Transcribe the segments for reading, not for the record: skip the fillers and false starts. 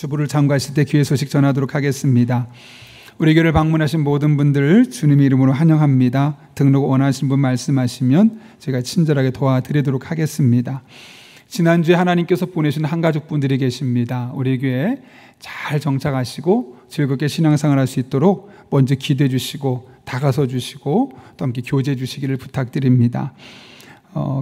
주부를 참고하실 때 귀의 소식 전하도록 하겠습니다. 우리 교회를 방문하신 모든 분들 주님의 이름으로 환영합니다. 등록 원하신 분 말씀하시면 제가 친절하게 도와드리도록 하겠습니다. 지난주에 하나님께서 보내신 한가족분들이 계십니다. 우리 교회에 잘 정착하시고 즐겁게 신앙생활 할 수 있도록 먼저 기도해 주시고 다가서 주시고 또 함께 교제해 주시기를 부탁드립니다.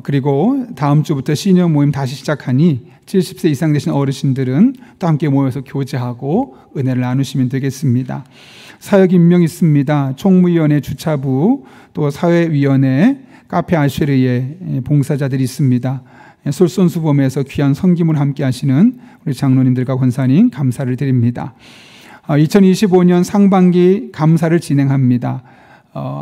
그리고 다음 주부터 시니어 모임 다시 시작하니 70세 이상 되신 어르신들은 또 함께 모여서 교제하고 은혜를 나누시면 되겠습니다. 사역 임명 있습니다. 총무위원회 주차부 또 사회위원회 카페 아쉐르의 봉사자들이 있습니다. 솔선수범해서 귀한 섬김을 함께 하시는 우리 장로님들과 권사님 감사를 드립니다. 2025년 상반기 감사를 진행합니다.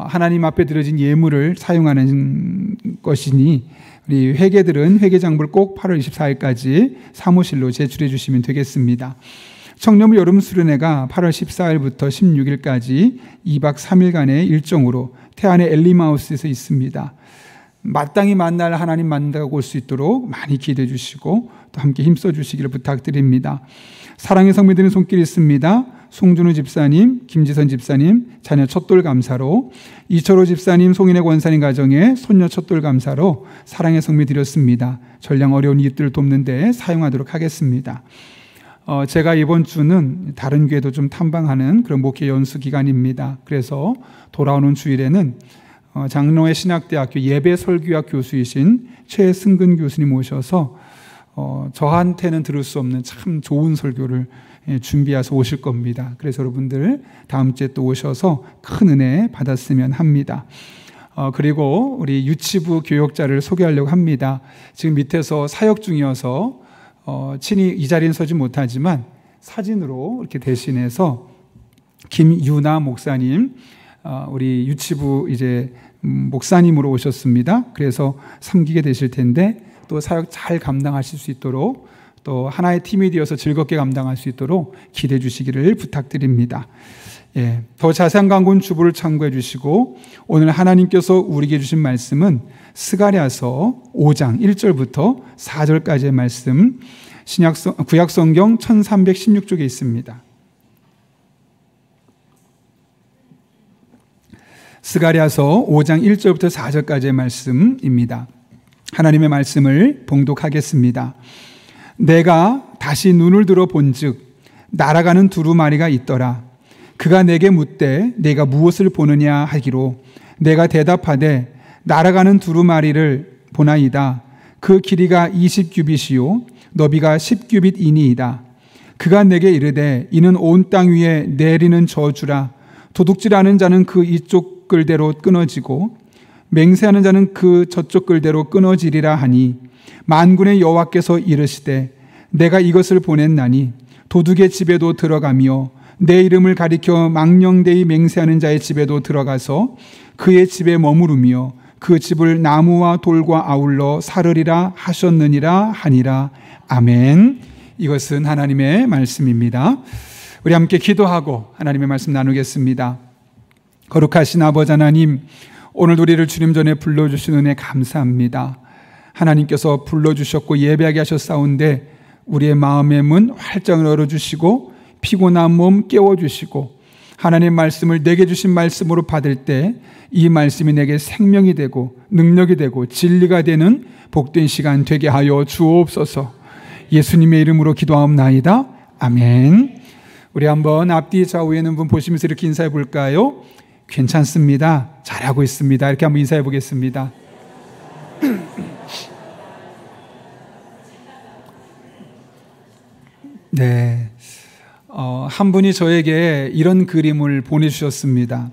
하나님 앞에 드려진 예물을 사용하는 것이니 우리 회계들은 회계장부를 꼭 8월 24일까지 사무실로 제출해 주시면 되겠습니다. 청렴 여름 수련회가 8월 14일부터 16일까지 2박 3일간의 일정으로 태안의 엘리마우스에서 있습니다. 마땅히 만날 하나님 만나고 올 수 있도록 많이 기대해 주시고 또 함께 힘써 주시기를 부탁드립니다. 사랑의 성민들은 손길이 있습니다. 송준우 집사님, 김지선 집사님 자녀 첫돌 감사로, 이철호 집사님, 송인혜 권사님 가정에 손녀 첫돌 감사로 사랑의 성미 드렸습니다. 전량 어려운 이웃들을 돕는 데 사용하도록 하겠습니다. 제가 이번 주는 다른 교회도 좀 탐방하는 그런 목회 연수 기간입니다. 그래서 돌아오는 주일에는 장로회 신학대학교 예배 설교학 교수이신 최승근 교수님 오셔서 저한테는 들을 수 없는 참 좋은 설교를 준비해서 오실 겁니다. 그래서 여러분들 다음 주에 또 오셔서 큰 은혜 받았으면 합니다. 그리고 우리 유치부 교역자를 소개하려고 합니다. 지금 밑에서 사역 중이어서 친히 이 자리는 서지 못하지만 사진으로 이렇게 대신해서 김유나 목사님, 우리 유치부 이제 목사님으로 오셨습니다. 그래서 섬기게 되실 텐데 또 사역 잘 감당하실 수 있도록 또 하나의 팀이 되어서 즐겁게 감당할 수 있도록 기대해 주시기를 부탁드립니다. 더 자세한 광고는 주부를 참고해 주시고 오늘 하나님께서 우리에게 주신 말씀은 스가랴서 5장 1절부터 4절까지의 말씀, 구약성경 1316쪽에 있습니다. 스가랴서 5장 1절부터 4절까지의 말씀입니다. 하나님의 말씀을 봉독하겠습니다. 내가 다시 눈을 들어 본즉 날아가는 두루마리가 있더라. 그가 내게 묻되 내가 무엇을 보느냐 하기로 내가 대답하되 날아가는 두루마리를 보나이다. 그 길이가 20규빗이요 너비가 10규빗이니이다. 그가 내게 이르되 이는 온 땅 위에 내리는 저주라. 도둑질하는 자는 그 이쪽 끌대로 끊어지고 맹세하는 자는 그 저쪽 끌대로 끊어지리라 하니 만군의 여호와께서 이르시되 내가 이것을 보냈나니 도둑의 집에도 들어가며 내 이름을 가리켜 망령되이 맹세하는 자의 집에도 들어가서 그의 집에 머무르며 그 집을 나무와 돌과 아울러 사르리라 하셨느니라 하니라. 아멘. 이것은 하나님의 말씀입니다. 우리 함께 기도하고 하나님의 말씀 나누겠습니다. 거룩하신 아버지 하나님, 오늘 우리를 주님 전에 불러주신 은혜 감사합니다. 하나님께서 불러주셨고 예배하게 하셨사온데 우리의 마음의 문 활짝 열어주시고 피곤한 몸 깨워주시고 하나님의 말씀을 내게 주신 말씀으로 받을 때 이 말씀이 내게 생명이 되고 능력이 되고 진리가 되는 복된 시간 되게 하여 주옵소서. 예수님의 이름으로 기도하옵나이다. 아멘. 우리 한번 앞뒤 좌우에 있는 분 보시면서 이렇게 인사해 볼까요? 괜찮습니다. 잘하고 있습니다. 이렇게 한번 인사해 보겠습니다. 네, 한 분이 저에게 이런 그림을 보내주셨습니다.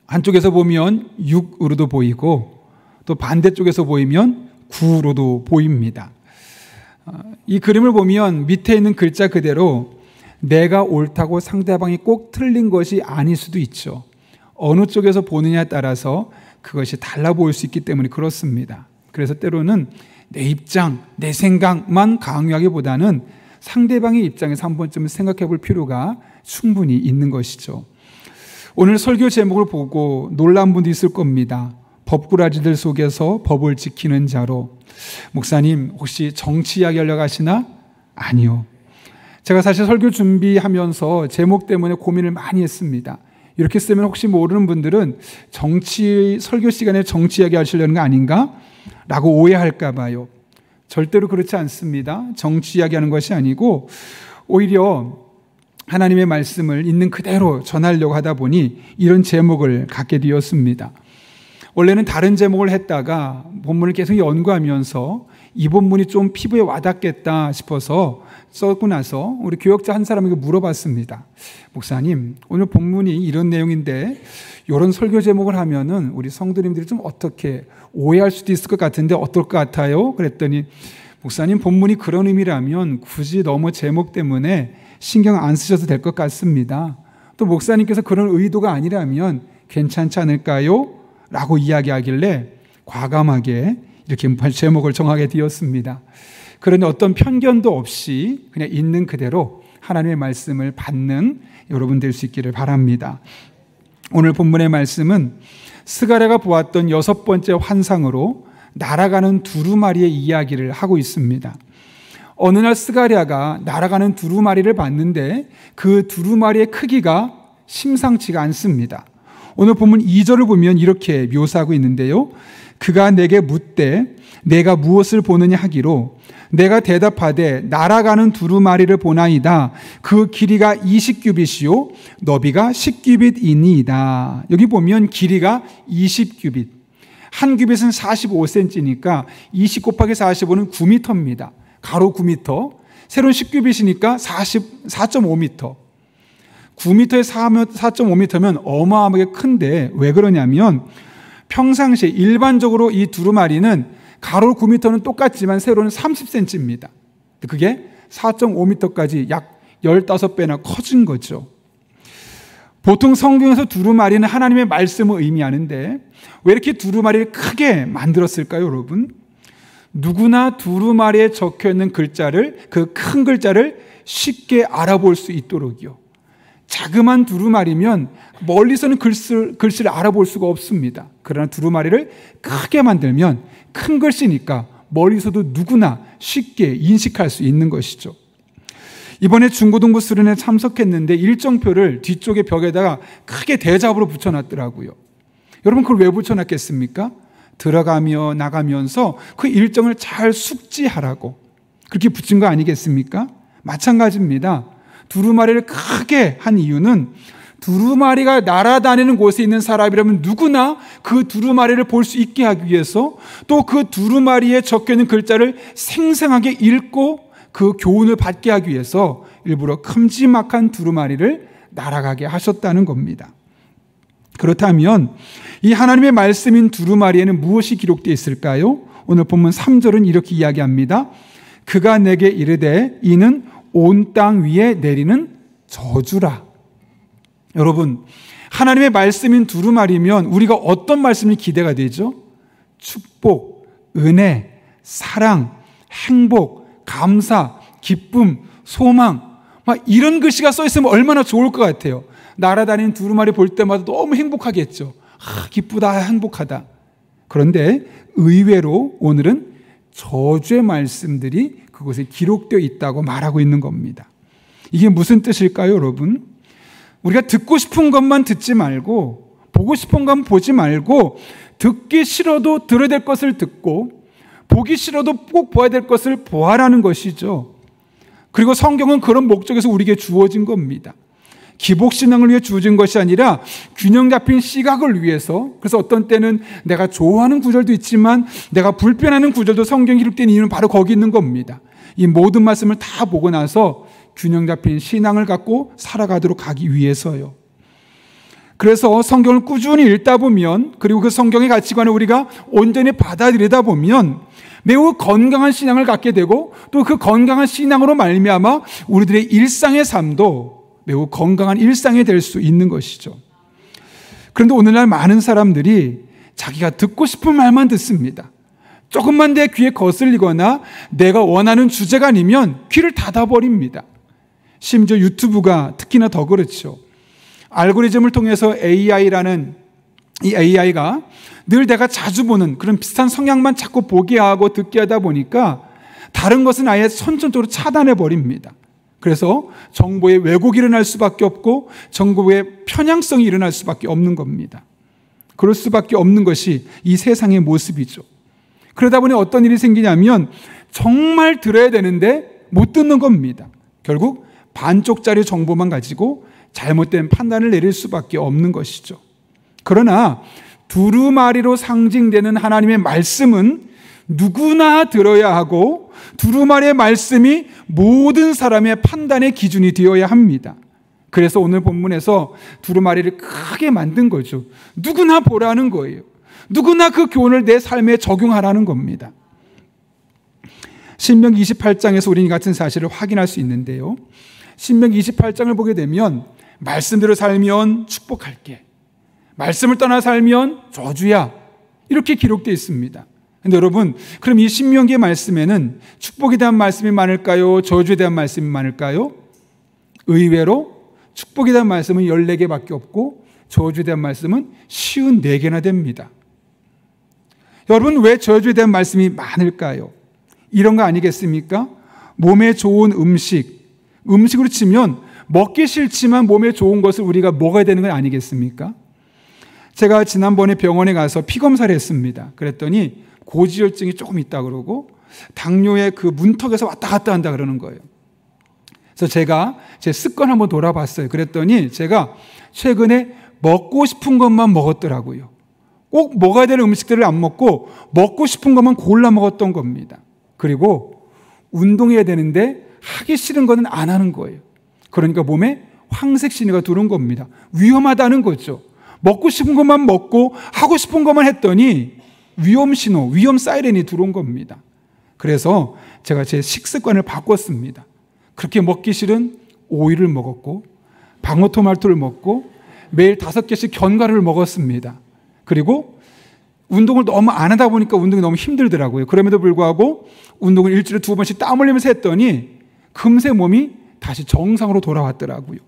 한쪽에서 보면 6으로도 보이고 또 반대쪽에서 보이면 9로도 보입니다. 이 그림을 보면 밑에 있는 글자 그대로 내가 옳다고 상대방이 꼭 틀린 것이 아닐 수도 있죠. 어느 쪽에서 보느냐에 따라서 그것이 달라 보일 수 있기 때문에 그렇습니다. 그래서 때로는 내 입장, 내 생각만 강요하기보다는 상대방의 입장에서 한 번쯤 생각해 볼 필요가 충분히 있는 것이죠. 오늘 설교 제목을 보고 놀란 분도 있을 겁니다. 법꾸라지들 속에서 법을 지키는 자로. 목사님, 혹시 정치 이야기 하려고 하시나? 아니요. 제가 사실 설교 준비하면서 제목 때문에 고민을 많이 했습니다. 이렇게 쓰면 혹시 모르는 분들은 설교 시간에 정치 이야기 하시려는 거 아닌가? 라고 오해할까 봐요. 절대로 그렇지 않습니다. 정치 이야기하는 것이 아니고 오히려 하나님의 말씀을 있는 그대로 전하려고 하다 보니 이런 제목을 갖게 되었습니다. 원래는 다른 제목을 했다가 본문을 계속 연구하면서 이 본문이 좀 피부에 와닿겠다 싶어서 썼고 나서 우리 교역자 한 사람에게 물어봤습니다. 목사님, 오늘 본문이 이런 내용인데 이런 설교 제목을 하면은 우리 성도님들이 좀 어떻게 오해할 수도 있을 것 같은데 어떨 것 같아요? 그랬더니 목사님, 본문이 그런 의미라면 굳이 너무 제목 때문에 신경 안 쓰셔도 될 것 같습니다. 또 목사님께서 그런 의도가 아니라면 괜찮지 않을까요? 라고 이야기하길래 과감하게 이렇게 제목을 정하게 되었습니다. 그러니 어떤 편견도 없이 그냥 있는 그대로 하나님의 말씀을 받는 여러분 될 수 있기를 바랍니다. 오늘 본문의 말씀은 스가랴가 보았던 6번째 환상으로 날아가는 두루마리의 이야기를 하고 있습니다. 어느 날 스가랴가 날아가는 두루마리를 봤는데 그 두루마리의 크기가 심상치가 않습니다. 오늘 본문 2절을 보면 이렇게 묘사하고 있는데요. 그가 내게 묻되 내가 무엇을 보느냐 하기로 내가 대답하되 날아가는 두루마리를 보나이다. 그 길이가 20규빗이요 너비가 10규빗이니이다. 여기 보면 길이가 20규빗, 한 규빗은 45cm니까 20 곱하기 45는 9m입니다. 가로 9m, 세로는 10규빗이니까 4.5m. 9m에 4.5m면 어마어마하게 큰데 왜 그러냐면 평상시에 일반적으로 이 두루마리는 가로 9m는 똑같지만 세로는 30cm입니다. 그게 4.5m까지 약 15배나 커진 거죠. 보통 성경에서 두루마리는 하나님의 말씀을 의미하는데 왜 이렇게 두루마리를 크게 만들었을까요, 여러분? 누구나 두루마리에 적혀있는 글자를, 그 큰 글자를 쉽게 알아볼 수 있도록이요. 자그만 두루마리면 멀리서는 글씨를 알아볼 수가 없습니다. 그러나 두루마리를 크게 만들면 큰 글씨니까 멀리서도 누구나 쉽게 인식할 수 있는 것이죠. 이번에 중고등부 수련회에 참석했는데 일정표를 뒤쪽에 벽에다가 크게 대잡으로 붙여놨더라고요. 여러분 그걸 왜 붙여놨겠습니까? 들어가며 나가면서 그 일정을 잘 숙지하라고 그렇게 붙인 거 아니겠습니까? 마찬가지입니다. 두루마리를 크게 한 이유는 두루마리가 날아다니는 곳에 있는 사람이라면 누구나 그 두루마리를 볼 수 있게 하기 위해서 또 그 두루마리에 적혀있는 글자를 생생하게 읽고 그 교훈을 받게 하기 위해서 일부러 큼지막한 두루마리를 날아가게 하셨다는 겁니다. 그렇다면 이 하나님의 말씀인 두루마리에는 무엇이 기록되어 있을까요? 오늘 본문 3절은 이렇게 이야기합니다. 그가 내게 이르되 이는 온 땅 위에 내리는 저주라. 여러분, 하나님의 말씀인 두루마리면 우리가 어떤 말씀이 기대가 되죠? 축복, 은혜, 사랑, 행복, 감사, 기쁨, 소망, 막 이런 글씨가 써 있으면 얼마나 좋을 것 같아요. 날아다니는 두루마리 볼 때마다 너무 행복하겠죠. 기쁘다, 행복하다. 그런데 의외로 오늘은 저주의 말씀들이 그곳에 기록되어 있다고 말하고 있는 겁니다. 이게 무슨 뜻일까요, 여러분? 우리가 듣고 싶은 것만 듣지 말고 보고 싶은 것만 보지 말고 듣기 싫어도 들어야 될 것을 듣고 보기 싫어도 꼭 봐야 될 것을 보아라는 것이죠. 그리고 성경은 그런 목적에서 우리에게 주어진 겁니다. 기복신앙을 위해 주어진 것이 아니라 균형 잡힌 시각을 위해서. 그래서 어떤 때는 내가 좋아하는 구절도 있지만 내가 불편해하는 구절도 성경에 기록된 이유는 바로 거기 있는 겁니다. 이 모든 말씀을 다 보고 나서 균형 잡힌 신앙을 갖고 살아가도록 하기 위해서요. 그래서 성경을 꾸준히 읽다 보면 그리고 그 성경의 가치관을 우리가 온전히 받아들이다 보면 매우 건강한 신앙을 갖게 되고 또 그 건강한 신앙으로 말미암아 우리들의 일상의 삶도 매우 건강한 일상이 될 수 있는 것이죠. 그런데 오늘날 많은 사람들이 자기가 듣고 싶은 말만 듣습니다. 조금만 내 귀에 거슬리거나 내가 원하는 주제가 아니면 귀를 닫아버립니다. 심지어 유튜브가 특히나 더 그렇죠. 알고리즘을 통해서 AI라는 이 AI가 늘 내가 자주 보는 그런 비슷한 성향만 자꾸 보게 하고 듣게 하다 보니까 다른 것은 아예 선천적으로 차단해 버립니다. 그래서 정보의 왜곡이 일어날 수밖에 없고 정보의 편향성이 일어날 수밖에 없는 겁니다. 그럴 수밖에 없는 것이 이 세상의 모습이죠. 그러다 보니 어떤 일이 생기냐면 정말 들어야 되는데 못 듣는 겁니다. 결국 반쪽짜리 정보만 가지고 잘못된 판단을 내릴 수밖에 없는 것이죠. 그러나 두루마리로 상징되는 하나님의 말씀은 누구나 들어야 하고 두루마리의 말씀이 모든 사람의 판단의 기준이 되어야 합니다. 그래서 오늘 본문에서 두루마리를 크게 만든 거죠. 누구나 보라는 거예요. 누구나 그 교훈을 내 삶에 적용하라는 겁니다. 신명기 28장에서 우리는 이 같은 사실을 확인할 수 있는데요. 신명기 28장을 보게 되면 말씀대로 살면 축복할게, 말씀을 떠나 살면 저주야, 이렇게 기록되어 있습니다. 근데 여러분, 그럼 이 신명기의 말씀에는 축복에 대한 말씀이 많을까요? 저주에 대한 말씀이 많을까요? 의외로 축복에 대한 말씀은 14개밖에 없고 저주에 대한 말씀은 54개나 됩니다. 여러분, 왜 저주에 대한 말씀이 많을까요? 이런 거 아니겠습니까? 몸에 좋은 음식으로 치면 먹기 싫지만 몸에 좋은 것을 우리가 먹어야 되는 건 아니겠습니까? 제가 지난번에 병원에 가서 피검사를 했습니다. 그랬더니 고지혈증이 조금 있다 그러고 당뇨의 그 문턱에서 왔다 갔다 한다 그러는 거예요. 그래서 제가 제 습관 한번 돌아봤어요. 그랬더니 제가 최근에 먹고 싶은 것만 먹었더라고요. 꼭 먹어야 되는 음식들을 안 먹고 먹고 싶은 것만 골라 먹었던 겁니다. 그리고 운동해야 되는데 하기 싫은 거는 안 하는 거예요. 그러니까 몸에 황색 신호가 들어온 겁니다. 위험하다는 거죠. 먹고 싶은 것만 먹고 하고 싶은 것만 했더니 위험 신호, 위험 사이렌이 들어온 겁니다. 그래서 제가 제 식습관을 바꿨습니다. 그렇게 먹기 싫은 오이를 먹었고 방울토마토를 먹고 매일 5개씩 견과류를 먹었습니다. 그리고 운동을 너무 안 하다 보니까 운동이 너무 힘들더라고요. 그럼에도 불구하고 운동을 일주일에 2번씩 땀 흘리면서 했더니 금세 몸이 다시 정상으로 돌아왔더라고요.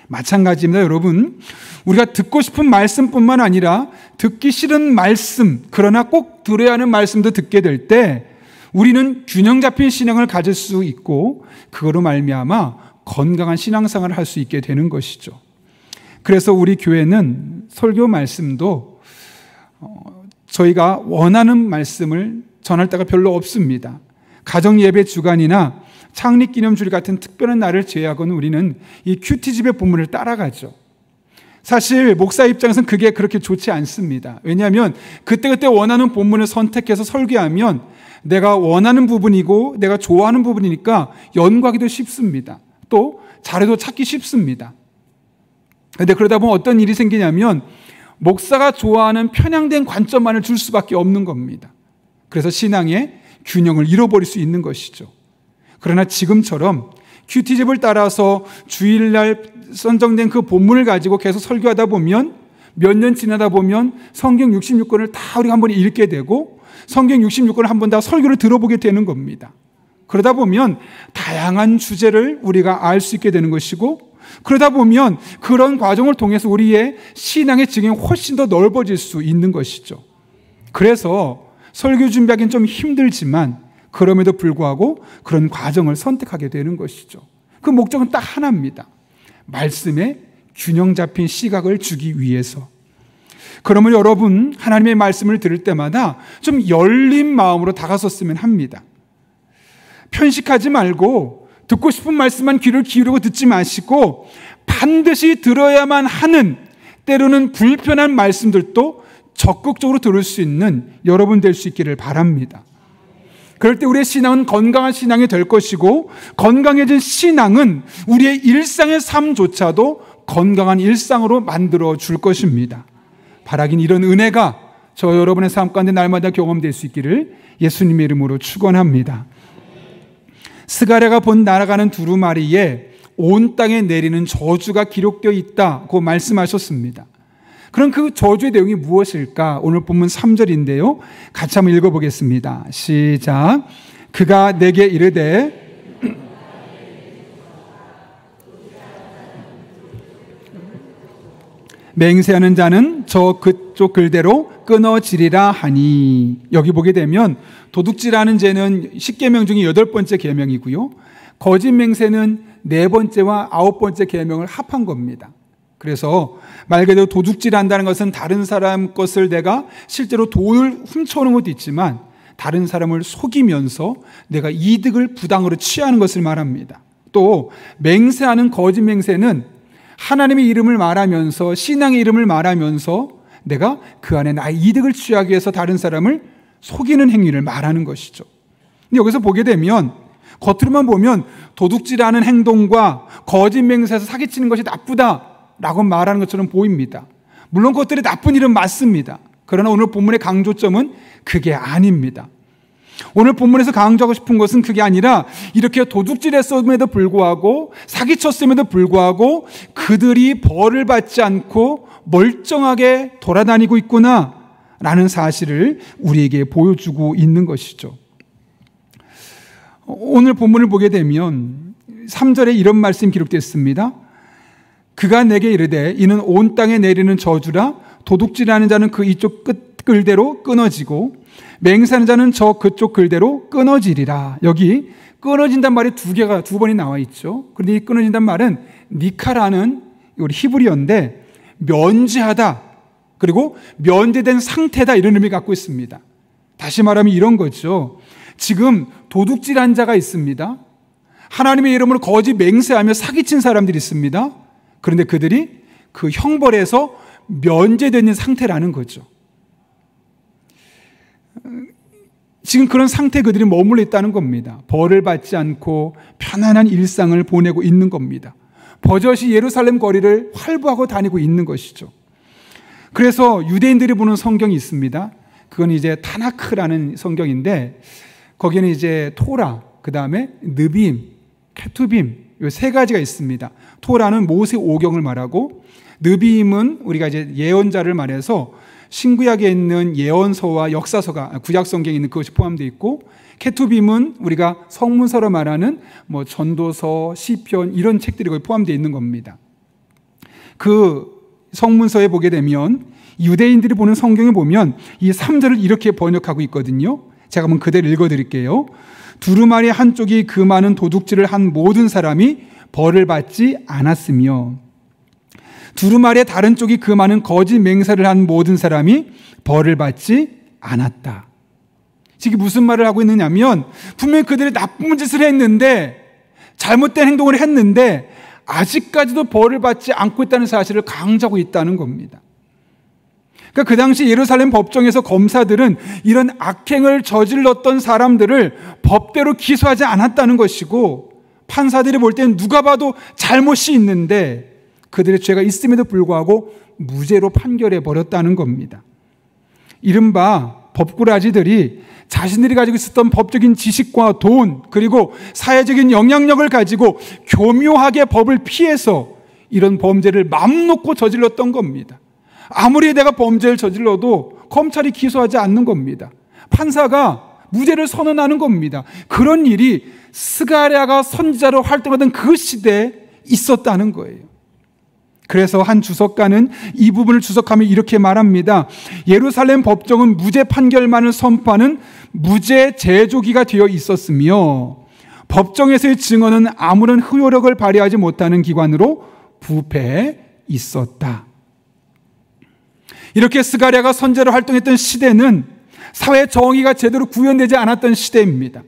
마찬가지입니다, 여러분. 우리가 듣고 싶은 말씀뿐만 아니라 듣기 싫은 말씀, 그러나 꼭 들어야 하는 말씀도 듣게 될 때 우리는 균형 잡힌 신앙을 가질 수 있고 그거로 말미암아 건강한 신앙생활을 할 수 있게 되는 것이죠. 그래서 우리 교회는 설교 말씀도 저희가 원하는 말씀을 전할 때가 별로 없습니다. 가정예배 주간이나 창립기념주일 같은 특별한 날을 제외하고는 우리는 이 큐티집의 본문을 따라가죠. 사실 목사 입장에서는 그게 그렇게 좋지 않습니다. 왜냐하면 그때그때 원하는 본문을 선택해서 설교하면 내가 원하는 부분이고 내가 좋아하는 부분이니까 연구하기도 쉽습니다. 또 자료도 찾기 쉽습니다. 그런데 그러다 보면 어떤 일이 생기냐면 목사가 좋아하는 편향된 관점만을 줄 수밖에 없는 겁니다. 그래서 신앙의 균형을 잃어버릴 수 있는 것이죠. 그러나 지금처럼 큐티집을 따라서 주일날 선정된 그 본문을 가지고 계속 설교하다 보면 몇 년 지나다 보면 성경 66권을 다 우리가 한 번에 읽게 되고 성경 66권을 한 번 다 설교를 들어보게 되는 겁니다. 그러다 보면 다양한 주제를 우리가 알 수 있게 되는 것이고 그러다 보면 그런 과정을 통해서 우리의 신앙의 지경이 훨씬 더 넓어질 수 있는 것이죠. 그래서 설교 준비하기는 좀 힘들지만 그럼에도 불구하고 그런 과정을 선택하게 되는 것이죠. 그 목적은 딱 하나입니다. 말씀에 균형 잡힌 시각을 주기 위해서. 그러면 여러분, 하나님의 말씀을 들을 때마다 좀 열린 마음으로 다가섰으면 합니다. 편식하지 말고 듣고 싶은 말씀만 귀를 기울이고 듣지 마시고 반드시 들어야만 하는 때로는 불편한 말씀들도 적극적으로 들을 수 있는 여러분 될 수 있기를 바랍니다. 그럴 때 우리의 신앙은 건강한 신앙이 될 것이고 건강해진 신앙은 우리의 일상의 삶조차도 건강한 일상으로 만들어 줄 것입니다. 바라긴 이런 은혜가 저 여러분의 삶 가운데 날마다 경험될 수 있기를 예수님의 이름으로 축원합니다. 스가랴가 본 날아가는 두루마리에 온 땅에 내리는 저주가 기록되어 있다고 말씀하셨습니다. 그럼 그 저주의 내용이 무엇일까? 오늘 본문 3절인데요. 같이 한번 읽어보겠습니다. 시작. 그가 내게 이르되 맹세하는 자는 저 그쪽 글대로 끊어지리라 하니. 여기 보게 되면 도둑질하는 죄는 10계명 중에 8번째 계명이고요. 거짓 맹세는 4번째와 9번째 계명을 합한 겁니다. 그래서 말 그대로 도둑질한다는 것은 다른 사람 것을 내가 실제로 돈을 훔쳐오는 것도 있지만 다른 사람을 속이면서 내가 이득을 부당으로 취하는 것을 말합니다. 또 맹세하는 거짓 맹세는 하나님의 이름을 말하면서 신앙의 이름을 말하면서 내가 그 안에 나의 이득을 취하기 위해서 다른 사람을 속이는 행위를 말하는 것이죠. 근데 여기서 보게 되면 겉으로만 보면 도둑질하는 행동과 거짓 맹세해서 사기치는 것이 나쁘다라고 말하는 것처럼 보입니다. 물론 그것들이 나쁜 일은 맞습니다. 그러나 오늘 본문의 강조점은 그게 아닙니다. 오늘 본문에서 강조하고 싶은 것은 그게 아니라 이렇게 도둑질했음에도 불구하고 사기쳤음에도 불구하고 그들이 벌을 받지 않고 멀쩡하게 돌아다니고 있구나 라는 사실을 우리에게 보여주고 있는 것이죠. 오늘 본문을 보게 되면 3절에 이런 말씀이 기록되어 그가 내게 이르되 이는 온 땅에 내리는 저주라 도둑질하는 자는 그 이쪽 글대로 끊어지고 맹세하는 자는 저 그쪽 글대로 끊어지리라. 여기 끊어진단 말이 두 번이 나와 있죠. 그런데 이 끊어진단 말은 니카라는 우리 히브리어인데 면제하다 그리고 면제된 상태다 이런 의미를 갖고 있습니다. 다시 말하면 이런 거죠. 지금 도둑질한 자가 있습니다. 하나님의 이름으로 거짓 맹세하며 사기친 사람들이 있습니다. 그런데 그들이 그 형벌에서 면제되는 상태라는 거죠. 지금 그런 상태에 그들이 머물러 있다는 겁니다. 벌을 받지 않고 편안한 일상을 보내고 있는 겁니다. 버젓이 예루살렘 거리를 활보하고 다니고 있는 것이죠. 그래서 유대인들이 보는 성경이 있습니다. 그건 이제 타나크라는 성경인데 거기는 이제 토라, 그 다음에 느빔, 케투빔 이 3가지가 있습니다. 토라는 모세 오경을 말하고 느빔은 우리가 이제 예언자를 말해서 신구약에 있는 예언서와 역사서가 구약 성경에 있는 그것이 포함되어 있고 케투빔은 우리가 성문서로 말하는 뭐 전도서, 시편 이런 책들이 거기 포함되어 있는 겁니다. 그 성문서에 보게 되면 유대인들이 보는 성경에 보면 이 3절을 이렇게 번역하고 있거든요. 제가 한번 그대로 읽어드릴게요. 두루마리 한쪽이 그 많은 도둑질을 한 모든 사람이 벌을 받지 않았으며 두루마리의 다른 쪽이 그 많은 거짓 맹세를 한 모든 사람이 벌을 받지 않았다. 이게 무슨 말을 하고 있느냐면 분명히 그들이 나쁜 짓을 했는데 잘못된 행동을 했는데 아직까지도 벌을 받지 않고 있다는 사실을 강조하고 있다는 겁니다. 그러니까 그 당시 예루살렘 법정에서 검사들은 이런 악행을 저질렀던 사람들을 법대로 기소하지 않았다는 것이고 판사들이 볼 때는 누가 봐도 잘못이 있는데 그들의 죄가 있음에도 불구하고 무죄로 판결해 버렸다는 겁니다. 이른바 법꾸라지들이 자신들이 가지고 있었던 법적인 지식과 돈 그리고 사회적인 영향력을 가지고 교묘하게 법을 피해서 이런 범죄를 맘 놓고 저질렀던 겁니다. 아무리 내가 범죄를 저질러도 검찰이 기소하지 않는 겁니다. 판사가 무죄를 선언하는 겁니다. 그런 일이 스가랴가 선지자로 활동하던 그 시대에 있었다는 거예요. 그래서 한 주석가는 이 부분을 주석하며 이렇게 말합니다. 예루살렘 법정은 무죄 판결만을 선포하는 무죄 제조기가 되어 있었으며 법정에서의 증언은 아무런 효력을 발휘하지 못하는 기관으로 부패해 있었다. 이렇게 스가랴가 선지자로 활동했던 시대는 사회 정의가 제대로 구현되지 않았던 시대입니다.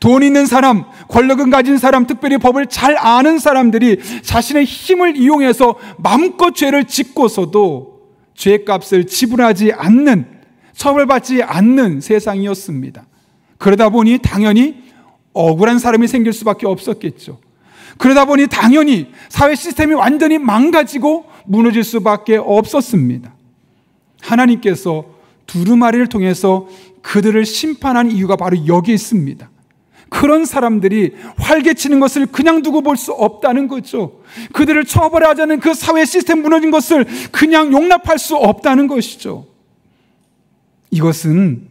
돈 있는 사람, 권력을 가진 사람, 특별히 법을 잘 아는 사람들이 자신의 힘을 이용해서 마음껏 죄를 짓고서도 죄값을 지불하지 않는, 처벌받지 않는 세상이었습니다. 그러다 보니 당연히 억울한 사람이 생길 수밖에 없었겠죠. 그러다 보니 당연히 사회 시스템이 완전히 망가지고 무너질 수밖에 없었습니다. 하나님께서 두루마리를 통해서 그들을 심판한 이유가 바로 여기에 있습니다. 그런 사람들이 활개치는 것을 그냥 두고 볼 수 없다는 거죠. 그들을 처벌하자는 그 사회 시스템 무너진 것을 그냥 용납할 수 없다는 것이죠. 이것은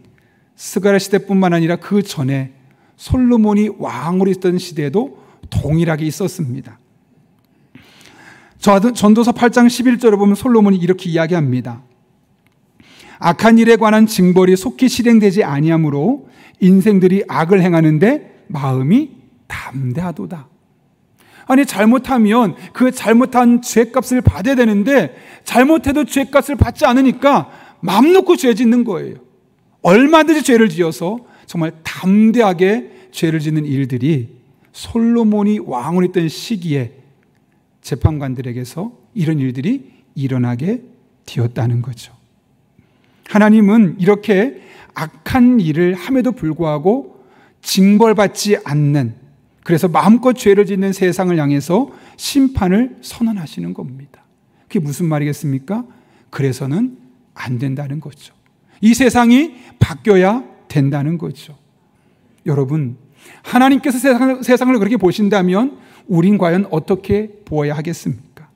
스가랴 시대뿐만 아니라 그 전에 솔로몬이 왕으로 있던 시대에도 동일하게 있었습니다. 전도서 8장 11절에 보면 솔로몬이 이렇게 이야기합니다. 악한 일에 관한 징벌이 속히 실행되지 아니하므로 인생들이 악을 행하는데 마음이 담대하도다. 아니, 잘못하면 그 잘못한 죄값을 받아야 되는데 잘못해도 죄값을 받지 않으니까 마음 놓고 죄 짓는 거예요. 얼마든지 죄를 지어서 정말 담대하게 죄를 짓는 일들이 솔로몬이 왕으로 있던 시기에 재판관들에게서 이런 일들이 일어나게 되었다는 거죠. 하나님은 이렇게 악한 일을 함에도 불구하고 징벌받지 않는, 그래서 마음껏 죄를 짓는 세상을 향해서 심판을 선언하시는 겁니다. 그게 무슨 말이겠습니까? 그래서는 안 된다는 거죠. 이 세상이 바뀌어야 된다는 거죠. 여러분, 하나님께서 세상을 그렇게 보신다면 우린 과연 어떻게 보아야 하겠습니까?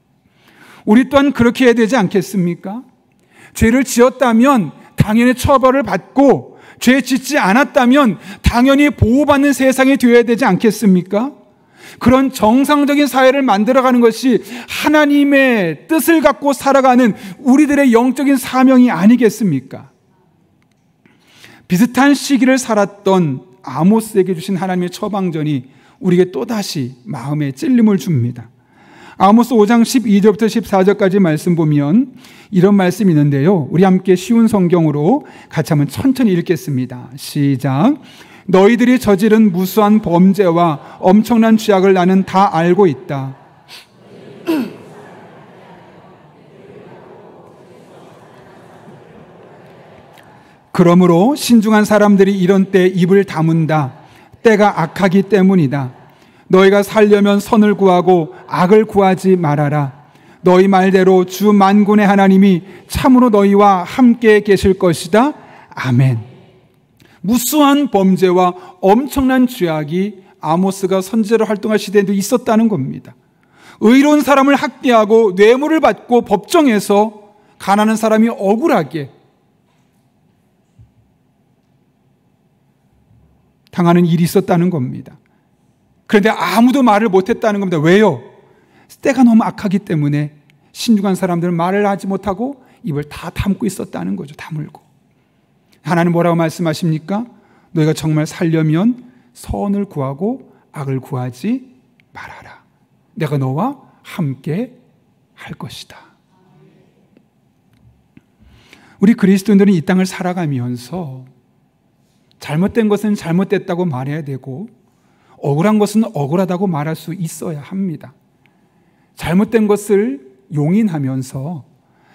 우리 또한 그렇게 해야 되지 않겠습니까? 죄를 지었다면 당연히 처벌을 받고, 죄 짓지 않았다면 당연히 보호받는 세상이 되어야 되지 않겠습니까? 그런 정상적인 사회를 만들어가는 것이 하나님의 뜻을 갖고 살아가는 우리들의 영적인 사명이 아니겠습니까? 비슷한 시기를 살았던 아모스에게 주신 하나님의 처방전이 우리에게 또다시 마음에 찔림을 줍니다. 아모스 5장 12절부터 14절까지 말씀 보면 이런 말씀이 있는데요, 우리 함께 쉬운 성경으로 같이 한번 천천히 읽겠습니다. 시작. 너희들이 저지른 무수한 범죄와 엄청난 죄악을 나는 다 알고 있다. 그러므로 신중한 사람들이 이런 때 입을 다문다. 때가 악하기 때문이다. 너희가 살려면 선을 구하고 악을 구하지 말아라. 너희 말대로 주 만군의 하나님이 참으로 너희와 함께 계실 것이다. 아멘. 무수한 범죄와 엄청난 죄악이 아모스가 선지자로 활동할 시대에도 있었다는 겁니다. 의로운 사람을 학대하고 뇌물을 받고 법정에서 가난한 사람이 억울하게 당하는 일이 있었다는 겁니다. 그런데 아무도 말을 못했다는 겁니다. 왜요? 때가 너무 악하기 때문에 신중한 사람들은 말을 하지 못하고 입을 다 다물고 있었다는 거죠. 다물고. 하나님 뭐라고 말씀하십니까? 너희가 정말 살려면 선을 구하고 악을 구하지 말아라. 내가 너와 함께 할 것이다. 우리 그리스도인들은 이 땅을 살아가면서 잘못된 것은 잘못됐다고 말해야 되고 억울한 것은 억울하다고 말할 수 있어야 합니다. 잘못된 것을 용인하면서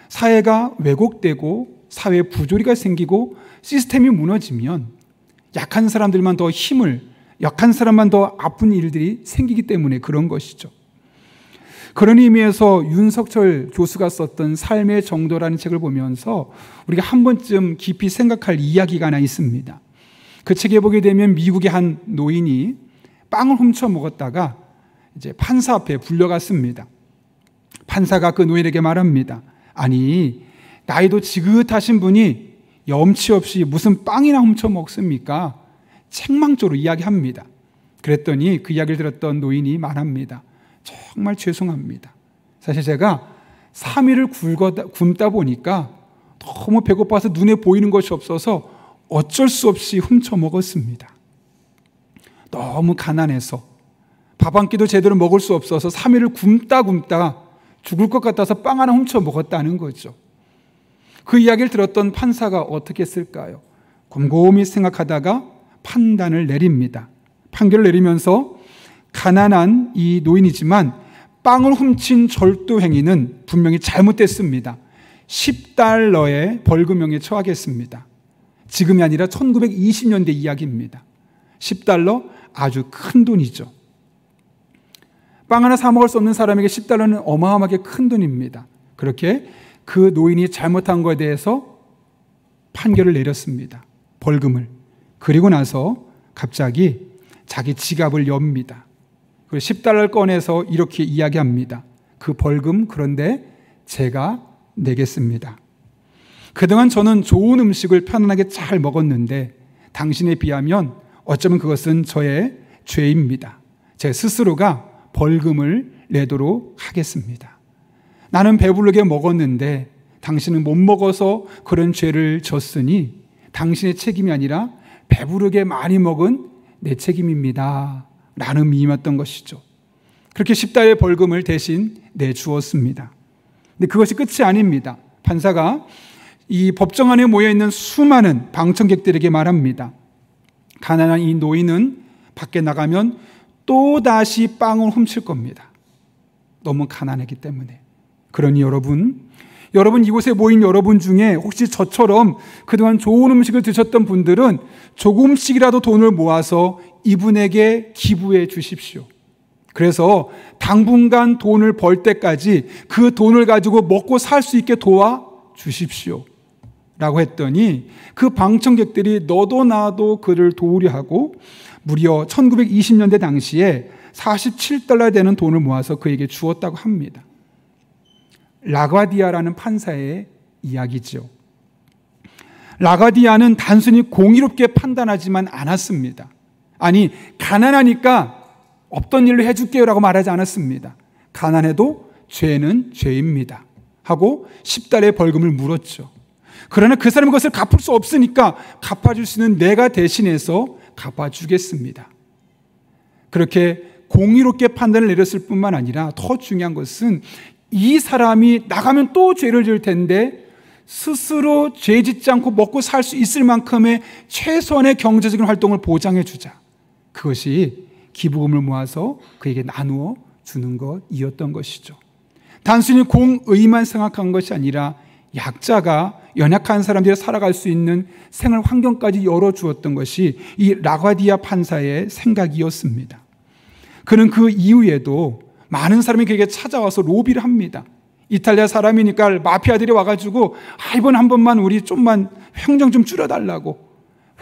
사회가 왜곡되고 사회에 부조리가 생기고 시스템이 무너지면 약한 사람들만 더 약한 사람만 더 아픈 일들이 생기기 때문에 그런 것이죠. 그런 의미에서 윤석철 교수가 썼던 삶의 정도라는 책을 보면서 우리가 한 번쯤 깊이 생각할 이야기가 하나 있습니다. 그 책에 보게 되면 미국의 한 노인이 빵을 훔쳐 먹었다가 이제 판사 앞에 불려갔습니다. 판사가 그 노인에게 말합니다. 아니, 나이도 지긋하신 분이 염치 없이 무슨 빵이나 훔쳐 먹습니까? 책망조로 이야기합니다. 그랬더니 그 이야기를 들었던 노인이 말합니다. 정말 죄송합니다. 사실 제가 3일을 굶다 보니까 너무 배고파서 눈에 보이는 것이 없어서 어쩔 수 없이 훔쳐 먹었습니다. 너무 가난해서 밥 한 끼도 제대로 먹을 수 없어서 3일을 굶다 죽을 것 같아서 빵 하나 훔쳐 먹었다는 거죠. 그 이야기를 들었던 판사가 어떻게 했을까요? 곰곰이 생각하다가 판단을 내립니다. 판결을 내리면서 가난한 이 노인이지만 빵을 훔친 절도 행위는 분명히 잘못됐습니다. 10달러의 벌금형에 처하겠습니다. 지금이 아니라 1920년대 이야기입니다. 10달러 아주 큰 돈이죠. 빵 하나 사 먹을 수 없는 사람에게 10달러는 어마어마하게 큰 돈입니다. 그렇게 그 노인이 잘못한 것에 대해서 판결을 내렸습니다. 벌금을. 그리고 나서 갑자기 자기 지갑을 엽니다. 그리고 10달러를 꺼내서 이렇게 이야기합니다. 그 벌금 그런데 제가 내겠습니다. 그동안 저는 좋은 음식을 편안하게 잘 먹었는데 당신에 비하면 어쩌면 그것은 저의 죄입니다. 제 스스로가 벌금을 내도록 하겠습니다. 나는 배부르게 먹었는데 당신은 못 먹어서 그런 죄를 졌으니 당신의 책임이 아니라 배부르게 많이 먹은 내 책임입니다. 나눔이 임했던 것이죠. 그렇게 10달러의 벌금을 대신 내주었습니다. 근데 그것이 끝이 아닙니다. 판사가 이 법정 안에 모여있는 수많은 방청객들에게 말합니다. 가난한 이 노인은 밖에 나가면 또다시 빵을 훔칠 겁니다. 너무 가난했기 때문에. 그러니 여러분 이곳에 모인 여러분 중에 혹시 저처럼 그동안 좋은 음식을 드셨던 분들은 조금씩이라도 돈을 모아서 이분에게 기부해 주십시오. 그래서 당분간 돈을 벌 때까지 그 돈을 가지고 먹고 살 수 있게 도와주십시오 라고 했더니 그 방청객들이 너도 나도 그를 도우려 하고 무려 1920년대 당시에 47달러 되는 돈을 모아서 그에게 주었다고 합니다. 라과디아라는 판사의 이야기죠. 라과디아는 단순히 공의롭게 판단하지만 않았습니다. 아니, 가난하니까 없던 일로 해줄게요 라고 말하지 않았습니다. 가난해도 죄는 죄입니다 하고 10달러의 벌금을 물었죠. 그러나 그 사람이 그것을 갚을 수 없으니까 갚아줄 수 있는 내가 대신해서 갚아주겠습니다. 그렇게 공의롭게 판단을 내렸을 뿐만 아니라 더 중요한 것은 이 사람이 나가면 또 죄를 지을 텐데 스스로 죄 짓지 않고 먹고 살 수 있을 만큼의 최소한의 경제적인 활동을 보장해 주자. 그것이 기부금을 모아서 그에게 나누어 주는 것이었던 것이죠. 단순히 공의만 생각한 것이 아니라 약자가 연약한 사람들이 살아갈 수 있는 생활 환경까지 열어주었던 것이 이 라과디아 판사의 생각이었습니다. 그는 그 이후에도 많은 사람이 그에게 찾아와서 로비를 합니다. 이탈리아 사람이니까 마피아들이 와가지고 이번 한 번만 우리 좀만 행정 좀 줄여달라고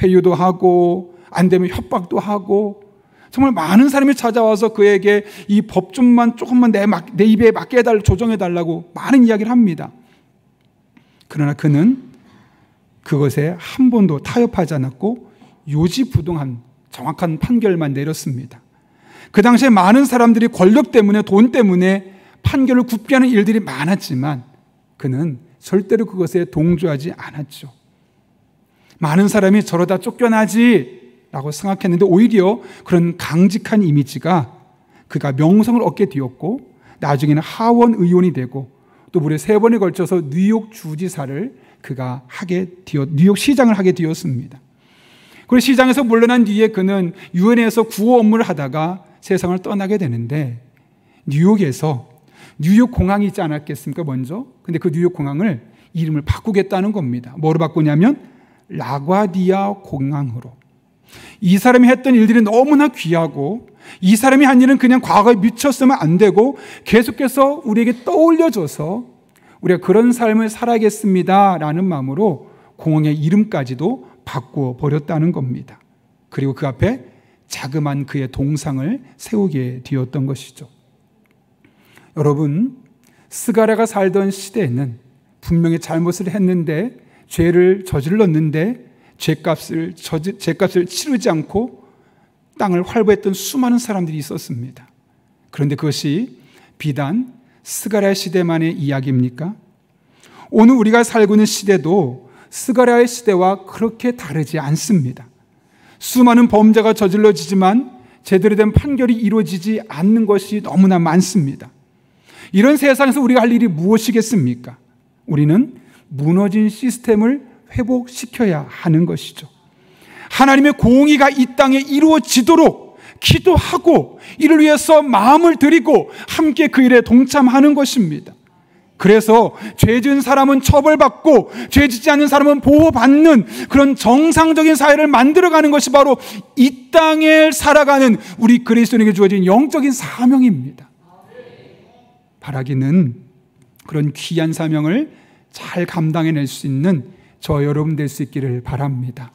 회유도 하고 안 되면 협박도 하고 정말 많은 사람이 찾아와서 그에게 이 법 좀만 조금만 내 입에 맞게 해달라고 조정해달라고 많은 이야기를 합니다. 그러나 그는 그것에 한 번도 타협하지 않았고 요지부동한 정확한 판결만 내렸습니다. 그 당시에 많은 사람들이 권력 때문에 돈 때문에 판결을 굽게 하는 일들이 많았지만 그는 절대로 그것에 동조하지 않았죠. 많은 사람이 저러다 쫓겨나지 라고 생각했는데 오히려 그런 강직한 이미지가 그가 명성을 얻게 되었고 나중에는 하원 의원이 되고 또 무려 3번에 걸쳐서 뉴욕 주지사를 그가 뉴욕 시장을 하게 되었습니다. 그리고 시장에서 물러난 뒤에 그는 유엔에서 구호 업무를 하다가 세상을 떠나게 되는데 뉴욕에서 뉴욕 공항이 있지 않았겠습니까 먼저? 근데 그 뉴욕 공항을 이름을 바꾸겠다는 겁니다. 뭐로 바꾸냐면 라과디아 공항으로. 이 사람이 했던 일들이 너무나 귀하고 이 사람이 한 일은 그냥 과거에 미쳤으면 안 되고 계속해서 우리에게 떠올려줘서 우리가 그런 삶을 살아야겠습니다 라는 마음으로 공항의 이름까지도 바꾸어 버렸다는 겁니다. 그리고 그 앞에 자그만 그의 동상을 세우게 되었던 것이죠. 여러분, 스가랴가 살던 시대에는 분명히 잘못을 했는데 죄를 저질렀는데 죄값을 치르지 않고 땅을 활보했던 수많은 사람들이 있었습니다. 그런데 그것이 비단 스가랴 시대만의 이야기입니까? 오늘 우리가 살고 있는 시대도 스가랴의 시대와 그렇게 다르지 않습니다. 수많은 범죄가 저질러지지만 제대로 된 판결이 이루어지지 않는 것이 너무나 많습니다. 이런 세상에서 우리가 할 일이 무엇이겠습니까? 우리는 무너진 시스템을 회복시켜야 하는 것이죠. 하나님의 공의가 이 땅에 이루어지도록 기도하고 이를 위해서 마음을 들이고 함께 그 일에 동참하는 것입니다. 그래서 죄 지은 사람은 처벌받고 죄 짓지 않는 사람은 보호받는 그런 정상적인 사회를 만들어가는 것이 바로 이 땅에 살아가는 우리 그리스도인에게 주어진 영적인 사명입니다. 바라기는 그런 귀한 사명을 잘 감당해낼 수 있는 저 여러분 될 수 있기를 바랍니다.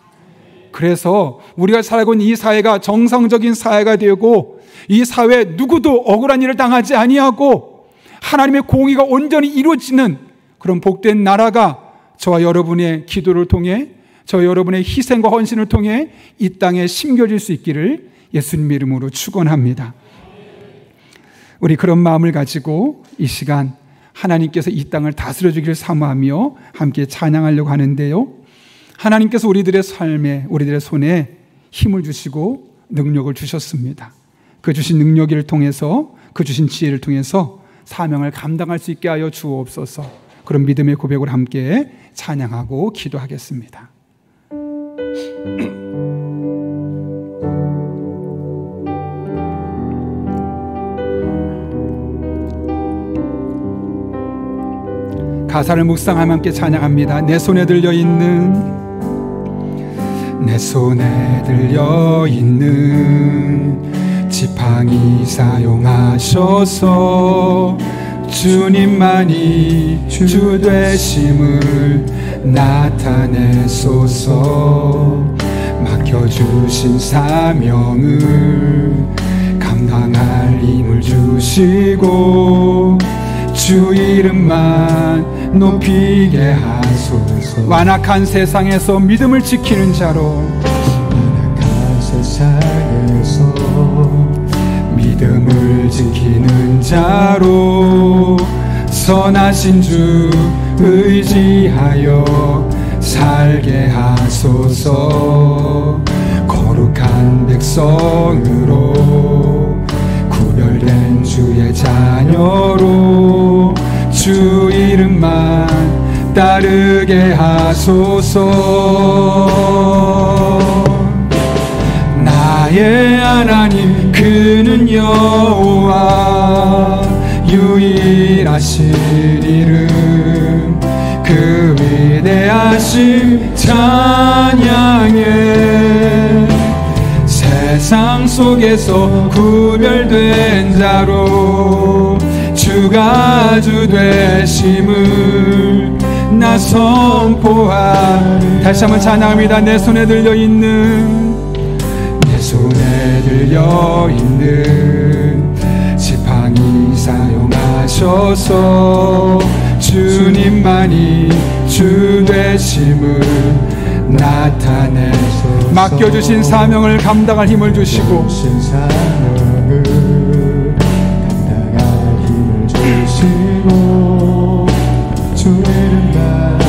그래서 우리가 살고 있는 이 사회가 정상적인 사회가 되고 이 사회에 누구도 억울한 일을 당하지 아니하고 하나님의 공의가 온전히 이루어지는 그런 복된 나라가 저와 여러분의 기도를 통해 저 여러분의 희생과 헌신을 통해 이 땅에 심겨질 수 있기를 예수님 이름으로 축원합니다. 우리 그런 마음을 가지고 이 시간 하나님께서 이 땅을 다스려 주기를 사모하며 함께 찬양하려고 하는데요. 하나님께서 우리들의 삶에 우리들의 손에 힘을 주시고 능력을 주셨습니다. 그 주신 능력을 통해서, 그 주신 지혜를 통해서 사명을 감당할 수 있게 하여 주옵소서. 그런 믿음의 고백을 함께 찬양하고 기도하겠습니다. 가사를 묵상하며 함께 찬양합니다. 내 손에 들려있는 지팡이 사용하셔서 주님만이 주 되심을 나타내소서. 맡겨주신 사명을 감당할 힘을 주시고 주 이름만 높이게 하소서. 완악한 세상에서 믿음을 지키는 자로, 완악한 세상에서 믿음을 지키는 자로 선하신 주 의지하여 살게 하소서. 거룩한 백성으로 구별된 주의 자녀로 주 이름만 따르게 하소서. 나의 하나님 그는 여호와, 유일하신 이름 그 위대하심 찬양해. 세상 속에서 구별된 자로 주가 주 되심을 나 선포하리. 다시 한번 찬양합니다. 내 손에 들려있는 지팡이 사용하셔서 주님만이 주 되심을 나타내소서. 맡겨주신 사명을 감당할 힘을 주시고 주 이름만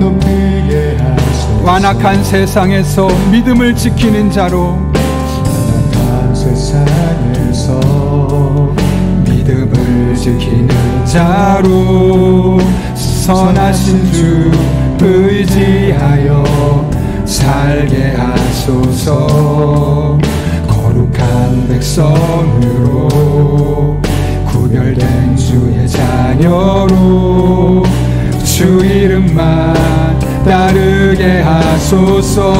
높이게 하소서. 완악한 세상에서 믿음을 지키는 자로, 세상에서 믿음을 지키는 자로 선하신 주 의지하여 살게 하소서. 거룩한 백성으로 구별된 주의 자녀로 주 이름만 따르게 하소서.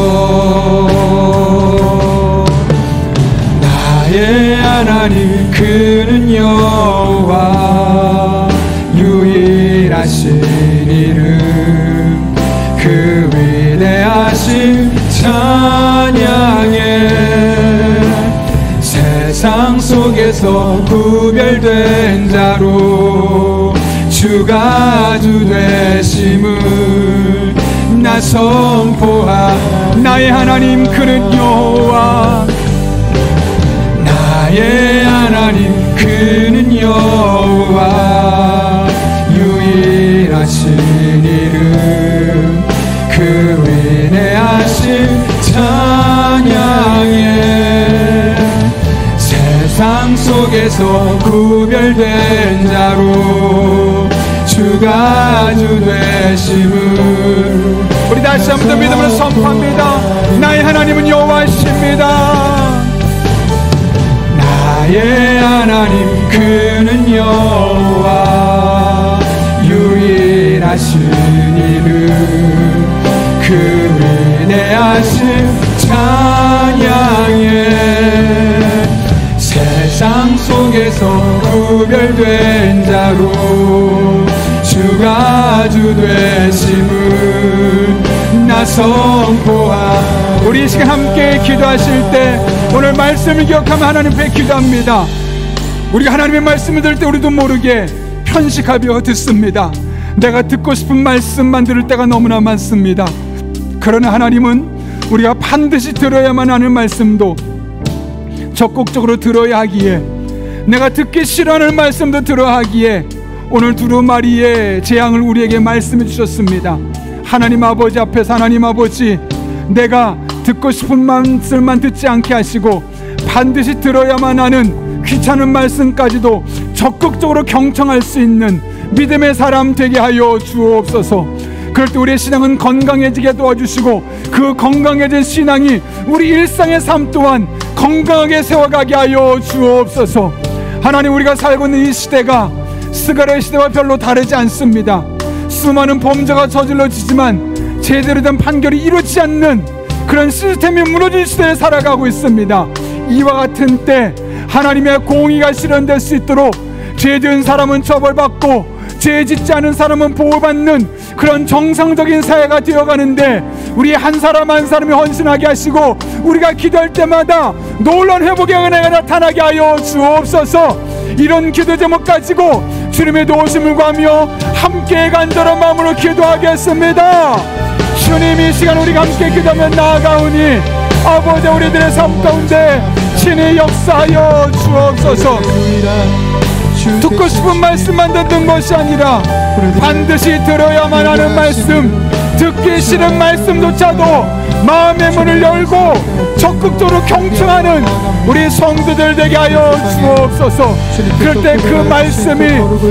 나의 하나님 그는 여호와, 유일하신 이름 그 위대하신 찬양해. 세상 속에서 구별된 자로 주가 주 되심을 나 선포하. 나의 하나님 그는 여호와, 나의 하나님 그는 여호와, 유일하신 이름 그 위대하신 찬양해. 세상 속에서 구별된 자로 주가 주 되심을 우리 다시 한 번 더 믿음으로 선포합니다. 나의 하나님은 여호와이십니다. 나의 하나님 그는 여호와, 유일하신 이름 그 위대하신 찬양해. 세상 속에서 구별된 자로 주가 주 되심을 나 선포하. 우리 이 시간 함께 기도하실 때 오늘 말씀을 기억하며 하나님 앞에 기도합니다. 우리가 하나님의 말씀을 들을 때 우리도 모르게 편식하며 듣습니다. 내가 듣고 싶은 말씀만 들을 때가 너무나 많습니다. 그러나 하나님은 우리가 반드시 들어야만 하는 말씀도 적극적으로 들어야 하기에, 내가 듣기 싫어하는 말씀도 들어야 하기에 오늘 두루마리의 재앙을 우리에게 말씀해 주셨습니다. 하나님 아버지 앞에서 하나님 아버지, 내가 듣고 싶은 말씀만 듣지 않게 하시고 반드시 들어야만 하는 귀찮은 말씀까지도 적극적으로 경청할 수 있는 믿음의 사람 되게 하여 주옵소서. 그럴 때 우리의 신앙은 건강해지게 도와주시고, 그 건강해진 신앙이 우리 일상의 삶 또한 건강하게 세워가게 하여 주옵소서. 하나님, 우리가 살고 있는 이 시대가 스가랴의 시대와 별로 다르지 않습니다. 수많은 범죄가 저질러지지만 제대로 된 판결이 이루어지지 않는 그런 시스템이 무너진 시대에 살아가고 있습니다. 이와 같은 때 하나님의 공의가 실현될 수 있도록 죄 지은 사람은 처벌받고 죄 짓지 않은 사람은 보호받는 그런 정상적인 사회가 되어가는데, 우리 한 사람 한 사람이 헌신하게 하시고 우리가 기도할 때마다 놀라운 회복의 은혜가 나타나게 하여 주옵소서. 이런 기도 제목 가지고 주님의 도우심을 구하며 함께 간절한 마음으로 기도하겠습니다. 주님, 이 시간 우리가 함께 기도하며 나아가오니 아버지, 우리들의 삶 가운데 친히 역사하여 주옵소서. 듣고 싶은 말씀만 듣는 것이 아니라 반드시 들어야만 하는 말씀, 듣기 싫은 말씀조차도 마음의 문을 열고 적극적으로 경청하는 우리 성도들 되게 하여 주옵소서. 그럴 때 그 말씀이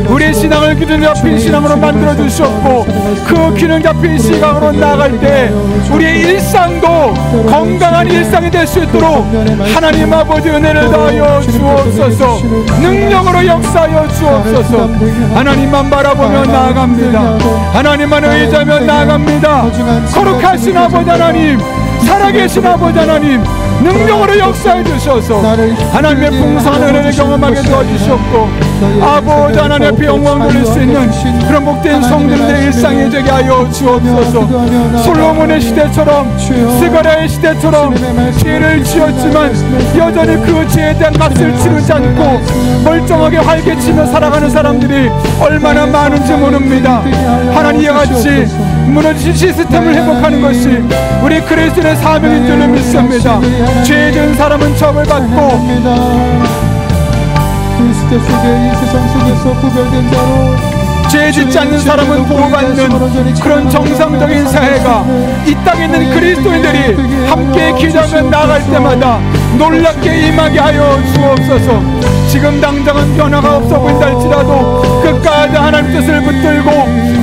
우리 신앙을 균형 잡힌 신앙으로 만들어 주셨고, 그 균형 잡힌 시각으로 나아갈 때 우리의 일상도 건강한 일상이 될 수 있도록 하나님 아버지 은혜를 더하여 주옵소서. 능력으로 역사하여 주옵소서. 하나님만 바라보며 나아갑니다. 하나님만 의지하며 나아갑니다. 거룩하신 아버지 하나님, 살아계신 아버지 하나님, 능력으로 역사해 주셔서 하나님의 풍성한 은혜를 경험하게 도와주셨고, 아버지 하나님 앞에 영광 돌릴 수 있는 그런 복된 성도들의 일상이 되게 하여 주옵소서. 솔로몬의 시대처럼, 스가랴의 시대처럼 죄를 지었지만 여전히 그 죄에 대한 값을 치르지 않고 멀쩡하게 활개치며 살아가는 사람들이 얼마나 많은지 모릅니다. 하나님, 이와 같이 무너진 시스템을 회복하는 것이 우리 그리스도의 사명인 줄로 믿습니다. 죄 지은 사람은 처벌받고, 이 시대 속에, 이 세상 속에서 구별된 자로 죄 짓지 않는 사람은 보호받는 그런 정상적인 사회가 이 땅에 있는 그리스도인들이 함께 기도하며 나아갈 때마다 놀랍게 임하게 하여 주옵소서. 지금 당장은 변화가 없어 보인다 할지라도 끝까지 하나님 뜻을 붙들고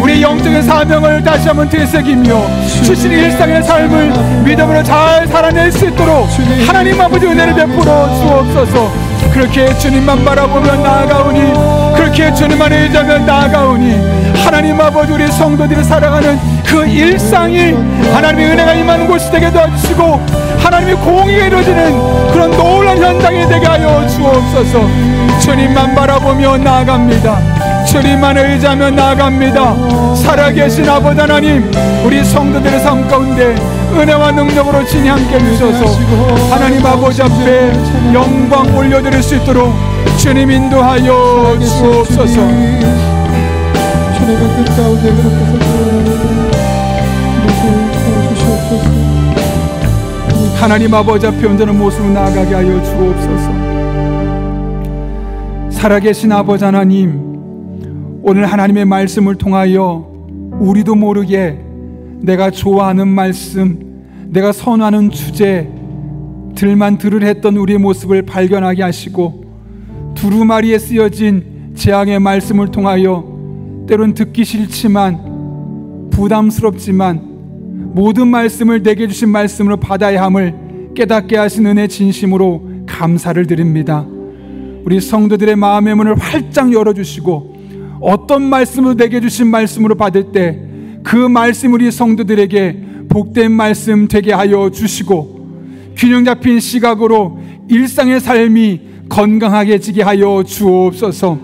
우리 영적인 사명을 다시 한번 되새기며 주신 일상의 삶을 믿음으로 잘 살아낼 수 있도록 하나님 아버지 은혜를 베풀어 주옵소서. 그렇게 주님만 바라보며 나아가오니, 그렇게 주님만 의지하며 나아가오니 하나님 아버지, 우리 성도들이 살아가는 그 일상이 하나님의 은혜가 임하는 곳이 되게 도와주시고 하나님의 공의가 이루어지는 그런 놀라운 현장이 되게 하여 주옵소서. 주님만 바라보며 나아갑니다. 주님만 의지하며 나아갑니다. 살아계신 아버지 하나님, 우리 성도들의 삶 가운데 은혜와 능력으로 진히 함께 해주셔서 하나님 아버지 앞에 영광 올려드릴 수 있도록 주님 인도하여 주옵소서. 주님의 뜻 가운데 그렇게 주시옵소서. 하나님 아버지 앞에 온전한 모습으로 나아가게 하여 주옵소서. 살아계신 아버지 하나님, 오늘 하나님의 말씀을 통하여 우리도 모르게 내가 좋아하는 말씀, 내가 선호하는 주제들만 들으려 했던 우리의 모습을 발견하게 하시고, 두루마리에 쓰여진 재앙의 말씀을 통하여 때론 듣기 싫지만 부담스럽지만 모든 말씀을 내게 주신 말씀으로 받아야 함을 깨닫게 하신 은혜 진심으로 감사를 드립니다. 우리 성도들의 마음의 문을 활짝 열어주시고 어떤 말씀으로 내게 주신 말씀으로 받을 때 그 말씀 우리 성도들에게 복된 말씀 되게 하여 주시고, 균형 잡힌 시각으로 일상의 삶이 건강하게 지게 하여 주옵소서.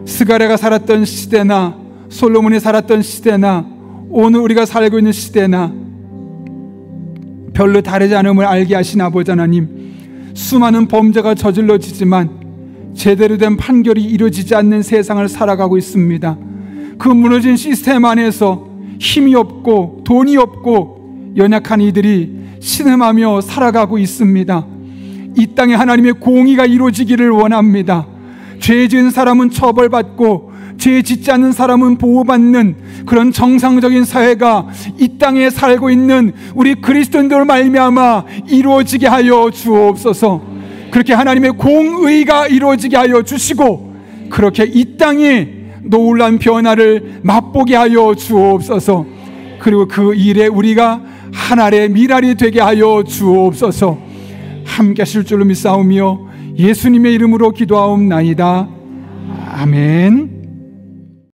스가랴가 살았던 시대나 솔로몬이 살았던 시대나 오늘 우리가 살고 있는 시대나 별로 다르지 않음을 알게 하신 아버지 하나님, 수많은 범죄가 저질러지지만 제대로 된 판결이 이루어지지 않는 세상을 살아가고 있습니다. 그 무너진 시스템 안에서 힘이 없고 돈이 없고 연약한 이들이 신음하며 살아가고 있습니다. 이 땅에 하나님의 공의가 이루어지기를 원합니다. 죄 지은 사람은 처벌받고 죄 짓지 않는 사람은 보호받는 그런 정상적인 사회가 이 땅에 살고 있는 우리 그리스도인들 말미암아 이루어지게 하여 주옵소서. 그렇게 하나님의 공의가 이루어지게 하여 주시고 그렇게 이 땅이 놀라운 변화를 맛보게 하여 주옵소서. 그리고 그 일에 우리가 하나의 미랄이 되게 하여 주옵소서. 함께 하실 줄로 믿사오며 예수님의 이름으로 기도하옵나이다. 아멘.